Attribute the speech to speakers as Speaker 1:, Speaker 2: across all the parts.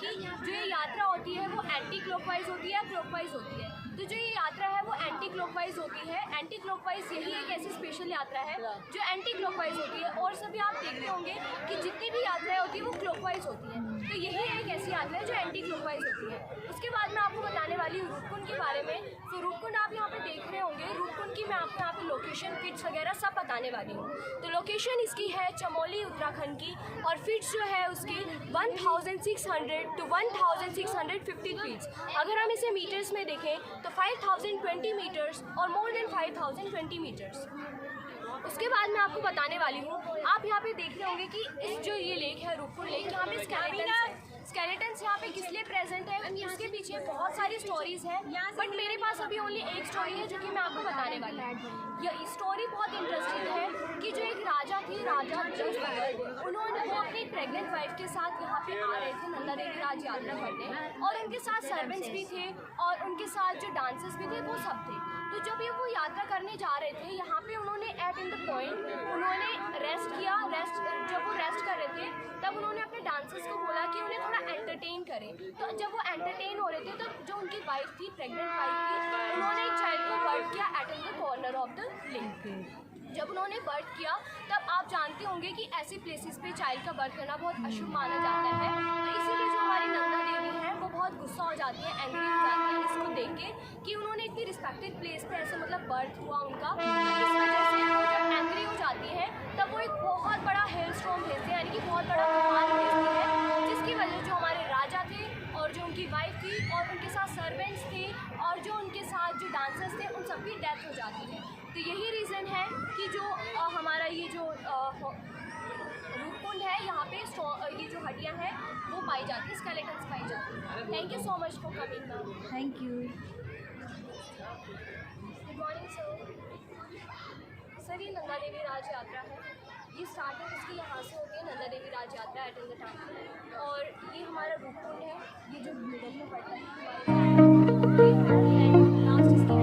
Speaker 1: कि जो ये यात्रा होती है वो एंटी क्लॉकवाइज होती है या क्लॉकवाइज होती है। तो जो ये यात्रा है वो एंटी क्लॉकवाइज होती है। एंटी क्लॉकवाइज यही एक ऐसी स्पेशल यात्रा है जो एंटी क्लॉकवाइज होती है। और सभी आप देखते होंगे कि जितनी भी यात्राएं होती है वो क्लॉकवाइज होती है। तो यही एक ऐसी यात्रा है जो एंटी क्लॉकवाइज होती है। उसके बाद मैं आपको बताने वाली हूँ रूपकुंड के बारे में। तो रूपकुंड आप यहाँ पे देख रहे होंगे, रूपकुंड की मैं आपको यहाँ पे लोकेशन, फिट्स वगैरह सब बताने वाली हूँ। तो लोकेशन इसकी है चमोली उत्तराखंड की, और फिट्स जो है उसकी 1600 to 1650 फीट्स। अगर हम इसे मीटर्स में देखें तो 5020 मीटर्स और मोर देन 5020 मीटर्स। उसके बाद मैं आपको बताने वाली हूँ, आप यहाँ पे देख रहे होंगे कि इस जो ये लेक है रूपकुंड लेक, यहाँ पे स्केलेटन्स यहाँ पे किस लिए प्रेजेंट है, उसके पीछे बहुत सारी स्टोरीज हैं, बट मेरे पास अभी ओनली एक स्टोरी है जो कि मैं आपको बताने वाली हूँ। यह स्टोरी बहुत इंटरेस्टिंग है कि जो एक राजा थी, राजा जसवंत, उन्होंने वो अपनी प्रेग्नेंट वाइफ के साथ यहाँ पे आ रहे थे नंदा देवी राज यात्रा करने, और उनके साथ सर्वेंट्स भी थे और उनके साथ जो डांसर्स भी थे वो सब थे। तो जब ये वो यात्रा करने जा रहे थे, यहाँ पे उन्होंने एट इन द पॉइंट उन्होंने रेस्ट किया। जब वो रेस्ट कर रहे थे तब उन्होंने अपने डांसर्स को बोला कि उन्हें थोड़ा एंटरटेन करें। तो जब वो एंटरटेन हो रहे थे तो जो उनकी वाइफ थी, प्रेग्नेंट वाइफ थी, उन्होंने एक चाइल्ड को बर्थ किया at in the corner of the lake. जब उन्होंने बर्थ किया तब आप जानते होंगे कि ऐसी प्लेसेस पे चाइल्ड का बर्थ करना बहुत अशुभ माना जाता है। तो इसीलिए जो हमारी नंदा देवी हैं वो बहुत गुस्सा हो जाती है, एंग्री हो जाती है इसको देख के कि उन्होंने इतनी रिस्पेक्टेड प्लेस पे ऐसे मतलब बर्थ हुआ उनका। तो इस वजह से वो जब एंग्री हो जाती है तब वो एक बहुत बड़ा हेल स्टॉर्म भेजते हैं, यानी कि बहुत बड़ा तूफान भेजती है, जिसकी वजह से जो हमारे राजा थे और जो उनकी वाइफ थी और उनके साथ सर्वेंट्स थे और जो उनके साथ जो डांसर्स थे उन सबकी डेथ हो जाती है। तो यही रीज़न है कि जो हमारा ये जो रूपकुंड है, यहाँ पे ये जो हड्डियाँ हैं वो पाई जाती है, स्केलेटन्स पाई जाती है। Thank you so much for coming ma'am.
Speaker 2: Thank you.
Speaker 1: Good morning sir. Sir ये नंदा देवी राज यात्रा है, ये स्टार्टिंग इसकी यहाँ से होती है, नंदा देवी राज यात्रा एट इन द टाइम। और ये हमारा रूपकुंड है, ये जो मिडल में पड़ता है लास्ट इसकी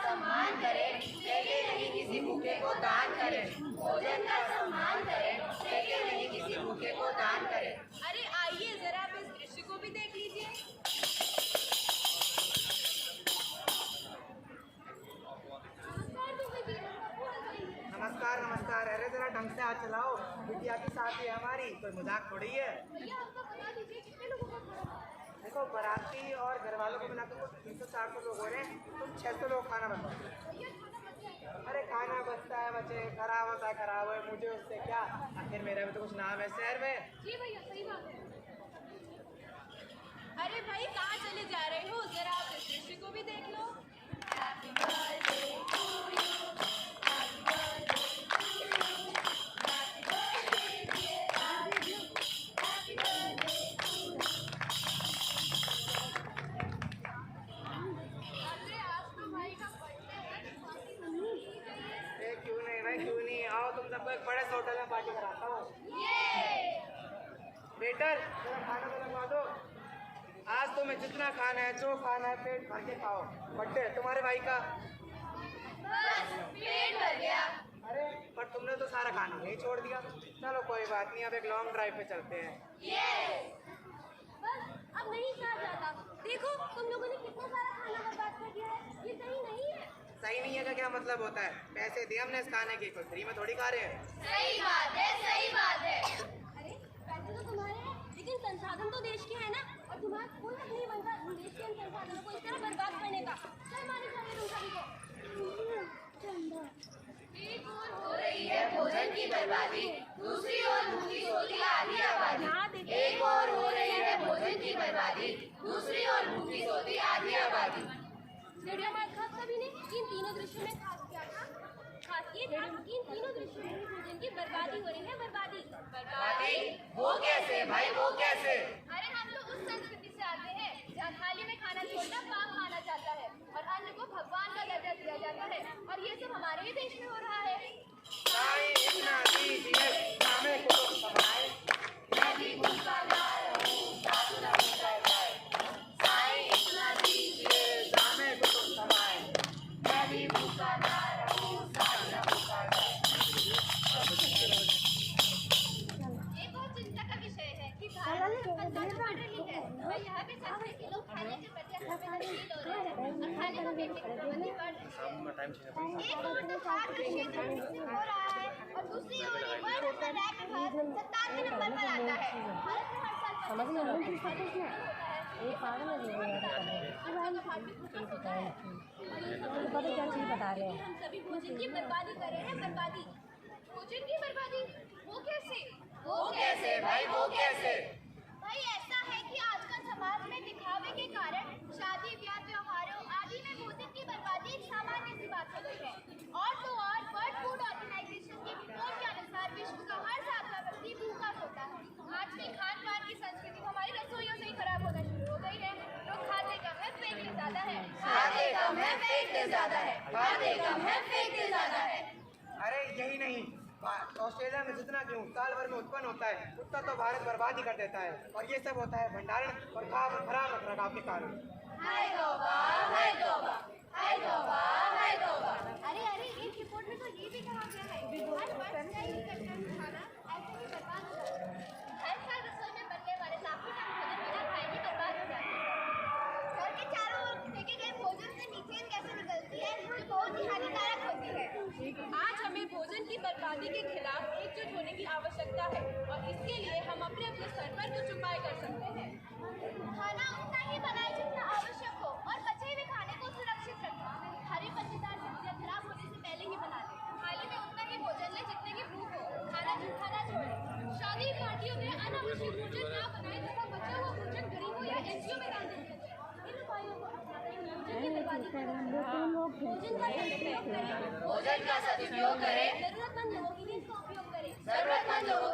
Speaker 2: सम्मान करें, फेंके नहीं किसी भूखे को दान करें। भोजन का सम्मान करें, फेंके नहीं किसी भूखे को दान करें।
Speaker 1: अरे आइए जरा आप इस दृश्य को भी देख लीजिए।
Speaker 3: नमस्कार नमस्कार। अरे जरा ढंग से हाथ चलाओ, बिटिया की शादी है हमारी, कोई मजाक थोड़ी है।
Speaker 1: भैया हमको बता दीजिए कितने लोगों का खाना है?
Speaker 3: देखो बाराती और घर वालों को मिलाकर कुछ 300-400 लोग हो रहे हैं, तुम 600 लोग खाना बनवाओ।
Speaker 1: भैया खाना बच जाएगा।
Speaker 3: अरे खाना बचता है बच्चे, खराब होता है खराब है, मुझे उससे क्या, आखिर मेरा भी तो कुछ नाम है शहर में।
Speaker 1: जी भैया सही बात है। अरे भाई कहाँ चले जा रहे हो, जरा आप इस दृश्य को भी देख लो।
Speaker 3: क्यों नहीं भाई क्यों नहीं, आओ तुम सबको एक बड़े से होटल में पार्टी कराता हूँ। वेटर जरा खाना तो लगवा दो। आज तुम्हें जितना खाना है जो खाना है पेट भर के खाओ। बर्थडे तुम्हारे भाई का।
Speaker 1: बस पेट भर गया।
Speaker 3: अरे पर तुमने तो सारा खाना नहीं छोड़ दिया। चलो कोई बात नहीं, अब एक लॉन्ग ड्राइव पे चलते हैं।
Speaker 1: बस अब नहीं कहा जाता। देखो तुम लोगों ने कितना सारा खाना बर्बाद कर दिया है, ये सही नहीं है।
Speaker 3: सही नहीं है का क्या मतलब होता है? पैसे दिए हमने इस खाने के, कोई फ्री में थोड़ी खा रहे हैं।
Speaker 1: सही बात है, सही बात है। अरे पैसे तो तुम्हारे हैं, लेकिन संसाधन तो देश के हैं ना, और तुम्हारा कोई हक नहीं बनता देश के इन संसाधनों को इस तरह बर्बाद करने का। सर माने चाहिए तुम सभी को। एक ओर हो रही है भोजन की बर्बादी, दूसरी ओर भूखी सोती आधी आबादी। एक ओर हो रही है भोजन की बर्बादी, दूसरी ओर भूखी सोती आधी आबादी। रेडियो में खास सभी ने इन तीनों दृश्यों में खास क्या था? खास ये था कि इन तीनों दृश्यों में भोजन की बर्बादी हो रही है। बर्बादी
Speaker 2: वो कैसे भाई, वो कैसे?
Speaker 1: अरे हम लोग उस संस्कृति से आते हैं जहाँ थाली में खाना छोड़ना पाप माना जाता है और अन्न को भगवान का दर्जा दिया जाता है, और ये सब हमारे ही देश में हो रहा है।
Speaker 3: साईं इतना दीजिए, हमें कुछ समाए।
Speaker 2: मैं भी भूखा ना रहूं, सासु न भूखा जाए। साईं इतना दीजिए,
Speaker 3: हमें कुछ समाए।
Speaker 2: मैं भी भूखा ना रहूं, सासु न भूखा जाए।
Speaker 1: एक और चिंता का विषय है कि भारत में जनसंख्या तो बढ़ रही है, और यहाँ पे संस्कृति लोग खाने के प्रति असंवेदनशील हो रहे हैं और खाने को फेंकने की प्रवृत्ति बढ़ रही है। एक ओर तो खाद्य क्षेत्र विकसित हो रहा है और दूसरी ओर ये वर्ल्ड हेल्थ रैंक में भारत 97वें नंबर पर आता है। भारत में हर साल 25 होता है। ये पागल है लोग यार,
Speaker 4: पता क्या चीज बता रहे हैं।
Speaker 1: हम सभी भोजन की बर्बादी कर रहे हैं। बर्बादी, भोजन की बर्बादी, वो कैसे?
Speaker 2: वो कैसे भाई, वो कैसे?
Speaker 1: भाई ऐसा है कि आजकल समाज में दिखावे के कारण शादी ब्याह त्योहारों आदि में भोजन की बर्बादी एक सामान्य सी बात हो गई है। और तो और वर्ल्ड फूड ऑर्गेनाइजेशन की रिपोर्ट के अनुसार विश्व का हर 7वां व्यक्ति भूखा सोता है। आजकल खान पान की संस्कृति हमारी रसोइयों से ही खराब होना शुरू हो गई है। लोग खाते कम है, फेंकते ज्यादा है।
Speaker 2: खाते कम है, फेंकते ज्यादा है। खाते कम है, फेंकते ज्यादा है।
Speaker 3: अरे यही नहीं, ऑस्ट्रेलिया में जितना गेहूं साल भर में उत्पन्न होता है उतना तो भारत बर्बाद ही कर देता है, और ये सब होता है भंडारण और खराब रखरखाव के कारण।
Speaker 2: हाय तौबा, हाय तौबा, हाय तौबा, हाय तौबा।
Speaker 1: अरे इस रिपोर्ट में तो ये भी कहा गया है कि हर वर्ष नई कच्चा खाना ऐसे ही बर्बाद हो जाता है। हर साल रसोई में बनने वाले लाखों टन भोजन बिना खाए ही बर्बाद हो जाते हैं। घर के चारों ओर फेंके गए भोजन से मीथेन गैसें निकलती है जो बहुत ही हानिकारक होती है। आज हमें भोजन की बर्बादी के खिलाफ एकजुट होने की आवश्यकता है, और इसके लिए हम अपने अपने स्तर पर कुछ उपाय कर सकते हैं। खाना उतना ही बनाए जितना आवश्यक हो, और बचे हुए खाने को सुरक्षित रखें। हरी पत्तेदार सब्जियां खराब होने से पहले ही बना लें। थाली में उतना ही भोजन लें जितने की भूख हो। खाना ना छोड़ें। शादी पार्टियों में अनावश्यक भोजन ना बनाएं तथा बचा हुआ भोजन गरीबों या एनजीओ में दान दें। इन उपायों को अपनाकर भोजन की बर्बादी को रोकें। भोजन का सदुपयोग करें। जरूरतमंद लोगों के लिए इसका उपयोग करें।
Speaker 2: जरूरतमंद लोगों